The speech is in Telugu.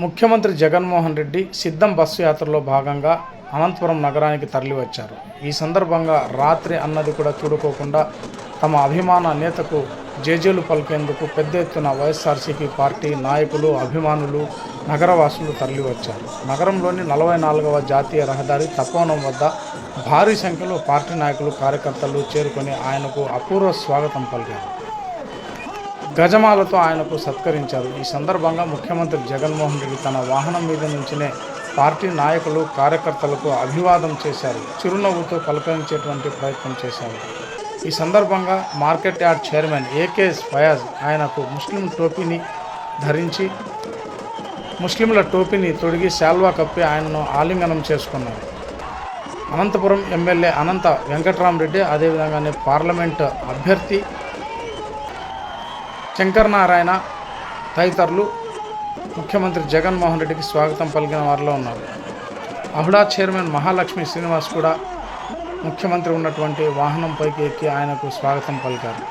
ముఖ్యమంత్రి జగన్మోహన్ రెడ్డి సిద్ధం బస్సు యాత్రలో భాగంగా అనంతపురం నగరానికి తరలివచ్చారు. ఈ సందర్భంగా రాత్రి అన్నది కూడా చూడుకోకుండా తమ అభిమాన నేతకు జేజేలు పలికేందుకు పెద్ద ఎత్తున వైఎస్ఆర్సీపీ పార్టీ నాయకులు, అభిమానులు, నగరవాసులు తరలివచ్చారు. నగరంలోని 44వ జాతీయ రహదారి తపోవనం వద్ద భారీ సంఖ్యలో పార్టీ నాయకులు, కార్యకర్తలు చేరుకొని ఆయనకు అపూర్వ స్వాగతం పలికారు. గజమాలతో ఆయనకు సత్కరించారు. ఈ సందర్భంగా ముఖ్యమంత్రి జగన్మోహన్ రెడ్డి తన వాహనం మీద నుంచినే పార్టీ నాయకులు, కార్యకర్తలకు అభివాదం చేశారు. చిరునవ్వుతో పలకరించేటువంటి ప్రయత్నం చేశారు. ఈ సందర్భంగా market yard chairman AK Fayaz ఆయనకు ముస్లింల టోపీని తొడిగి శాల్వా కప్పి ఆయనను ఆలింగనం చేసుకున్నారు. అనంతపురం ఎమ్మెల్యే అనంత వెంకట్రామరెడ్డి, అదేవిధంగానే పార్లమెంట్ అభ్యర్థి శంకరనారాయణ తదితరులు ముఖ్యమంత్రి జగన్మోహన్ రెడ్డికి స్వాగతం పలికిన వారిలో ఉన్నారు. అహుడా చైర్మన్ మహాలక్ష్మి శ్రీనివాస్ కూడా ముఖ్యమంత్రి ఉన్నటువంటి వాహనంపైకి ఎక్కి ఆయనకు స్వాగతం పలికారు.